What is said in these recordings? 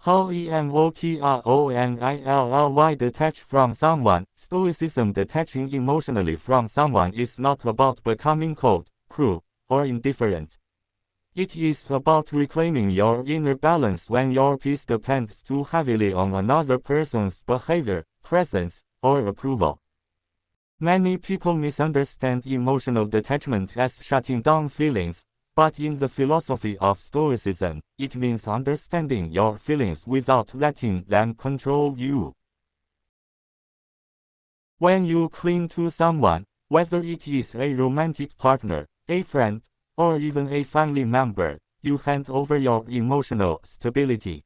How emotionally detach from someone. Stoicism detaching emotionally from someone is not about becoming cold, cruel, or indifferent. It is about reclaiming your inner balance when your peace depends too heavily on another person's behavior, presence, or approval. Many people misunderstand emotional detachment as shutting down feelings, but in the philosophy of Stoicism, it means understanding your feelings without letting them control you. When you cling to someone, whether it is a romantic partner, a friend, or even a family member, you hand over your emotional stability.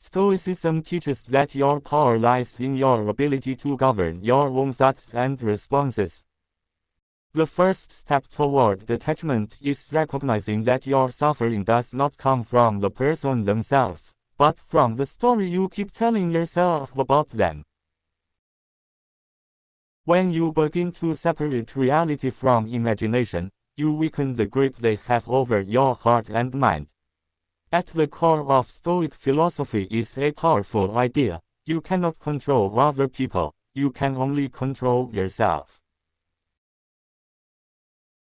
Stoicism teaches that your power lies in your ability to govern your own thoughts and responses. The first step toward detachment is recognizing that your suffering does not come from the person themselves, but from the story you keep telling yourself about them. When you begin to separate reality from imagination, you weaken the grip they have over your heart and mind. At the core of Stoic philosophy is a powerful idea: you cannot control other people, you can only control yourself.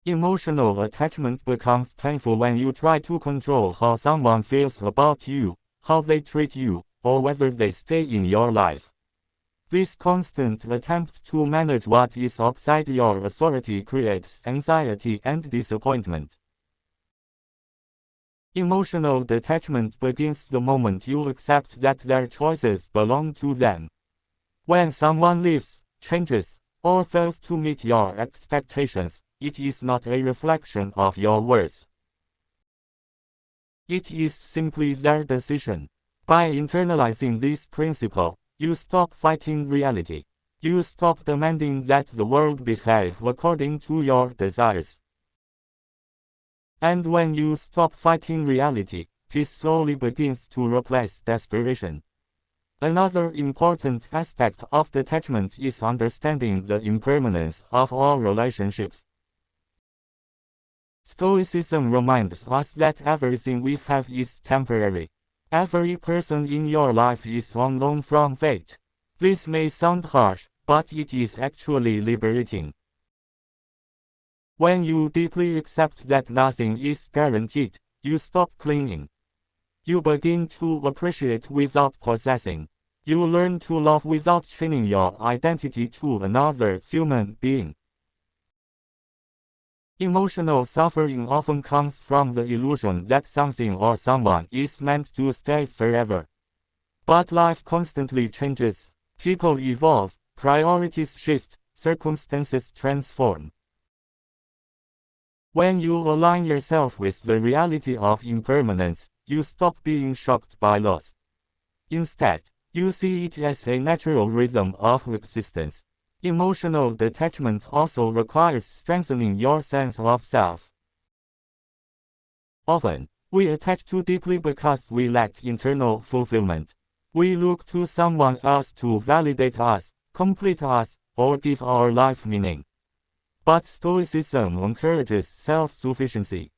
Emotional attachment becomes painful when you try to control how someone feels about you, how they treat you, or whether they stay in your life. This constant attempt to manage what is outside your authority creates anxiety and disappointment. Emotional detachment begins the moment you accept that their choices belong to them. When someone leaves, changes, or fails to meet your expectations, it is not a reflection of your worth. It is simply their decision. By internalizing this principle, you stop fighting reality. You stop demanding that the world behave according to your desires. And when you stop fighting reality, peace slowly begins to replace desperation. Another important aspect of detachment is understanding the impermanence of all relationships. Stoicism reminds us that everything we have is temporary. Every person in your life is on loan from fate. This may sound harsh, but it is actually liberating. When you deeply accept that nothing is guaranteed, you stop clinging. You begin to appreciate without possessing. You learn to love without chaining your identity to another human being. Emotional suffering often comes from the illusion that something or someone is meant to stay forever. But life constantly changes. People evolve, priorities shift, circumstances transform. When you align yourself with the reality of impermanence, you stop being shocked by loss. Instead, you see it as a natural rhythm of existence. Emotional detachment also requires strengthening your sense of self. Often, we attach too deeply because we lack internal fulfillment. We look to someone else to validate us, complete us, or give our life meaning. But Stoicism encourages self-sufficiency.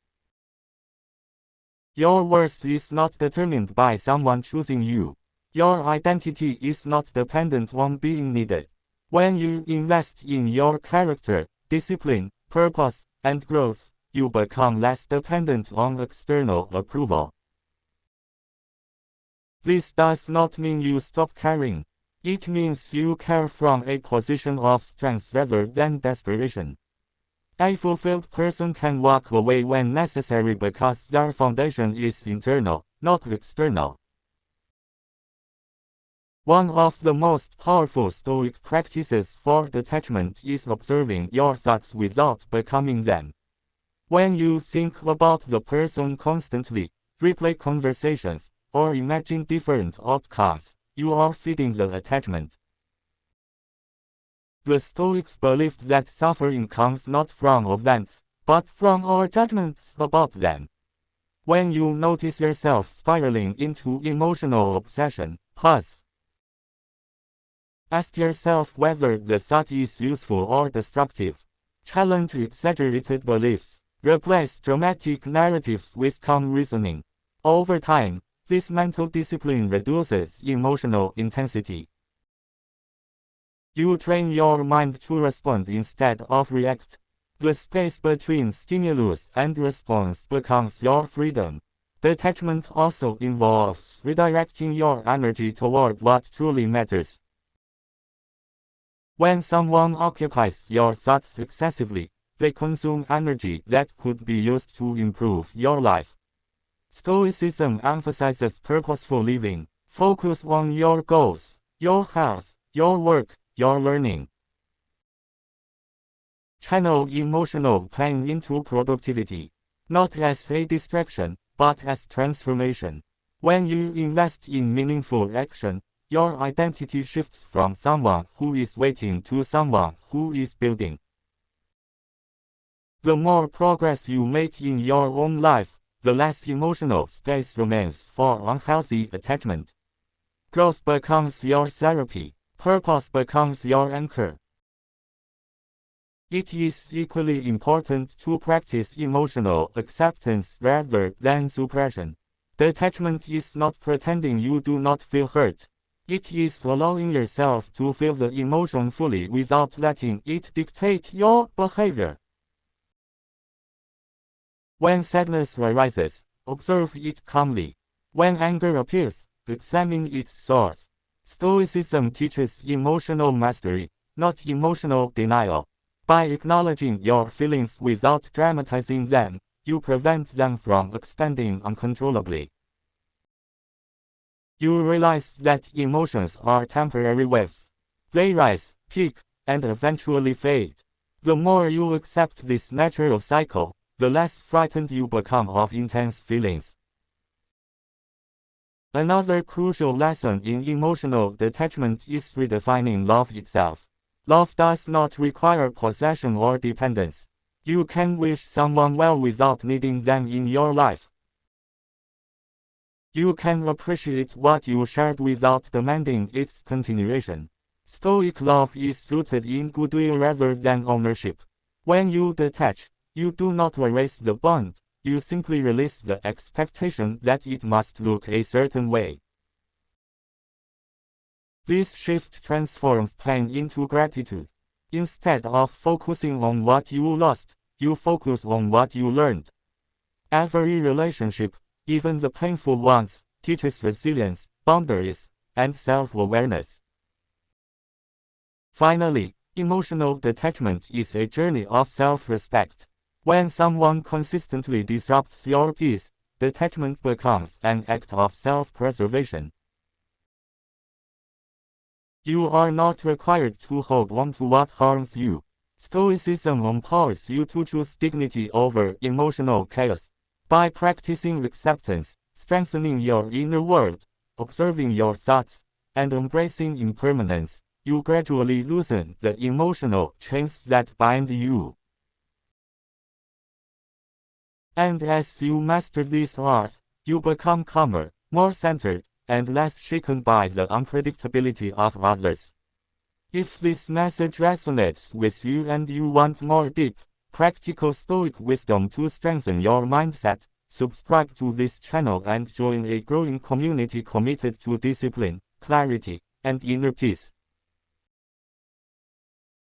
Your worth is not determined by someone choosing you. Your identity is not dependent on being needed. When you invest in your character, discipline, purpose, and growth, you become less dependent on external approval. This does not mean you stop caring. It means you care from a position of strength rather than desperation. A fulfilled person can walk away when necessary because their foundation is internal, not external. One of the most powerful Stoic practices for detachment is observing your thoughts without becoming them. When you think about the person constantly, replay conversations, or imagine different outcomes, you are feeding the attachment. The Stoics believed that suffering comes not from events, but from our judgments about them. When you notice yourself spiraling into emotional obsession, pause. Ask yourself whether the thought is useful or destructive. Challenge exaggerated beliefs. Replace dramatic narratives with calm reasoning. Over time, This mental discipline reduces emotional intensity. You train your mind to respond instead of react. The space between stimulus and response becomes your freedom. Detachment also involves redirecting your energy toward what truly matters. When someone occupies your thoughts excessively, they consume energy that could be used to improve your life. Stoicism emphasizes purposeful living. Focus on your goals, your health, your work, your learning. Channel emotional pain into productivity, not as a distraction, but as transformation. When you invest in meaningful action, your identity shifts from someone who is waiting to someone who is building. The more progress you make in your own life, the less emotional space remains for unhealthy attachment. Growth becomes your therapy. Purpose becomes your anchor. It is equally important to practice emotional acceptance rather than suppression. Detachment is not pretending you do not feel hurt. It is allowing yourself to feel the emotion fully without letting it dictate your behavior. When sadness arises, observe it calmly. When anger appears, examine its source. Stoicism teaches emotional mastery, not emotional denial. By acknowledging your feelings without dramatizing them, you prevent them from expanding uncontrollably. You realize that emotions are temporary waves. They rise, peak, and eventually fade. The more you accept this natural cycle, the less frightened you become of intense feelings. Another crucial lesson in emotional detachment is redefining love itself. Love does not require possession or dependence. You can wish someone well without needing them in your life. You can appreciate what you shared without demanding its continuation. Stoic love is rooted in goodwill rather than ownership. When you detach, you do not erase the bond, you simply release the expectation that it must look a certain way. This shift transforms pain into gratitude. Instead of focusing on what you lost, you focus on what you learned. Every relationship, even the painful ones, teaches resilience, boundaries, and self-awareness. Finally, emotional detachment is a journey of self-respect. When someone consistently disrupts your peace, detachment becomes an act of self-preservation. You are not required to hold on to what harms you. Stoicism empowers you to choose dignity over emotional chaos. By practicing acceptance, strengthening your inner world, observing your thoughts, and embracing impermanence, you gradually loosen the emotional chains that bind you. And as you master this art, you become calmer, more centered, and less shaken by the unpredictability of others. If this message resonates with you and you want more deep, practical Stoic wisdom to strengthen your mindset, subscribe to this channel and join a growing community committed to discipline, clarity, and inner peace.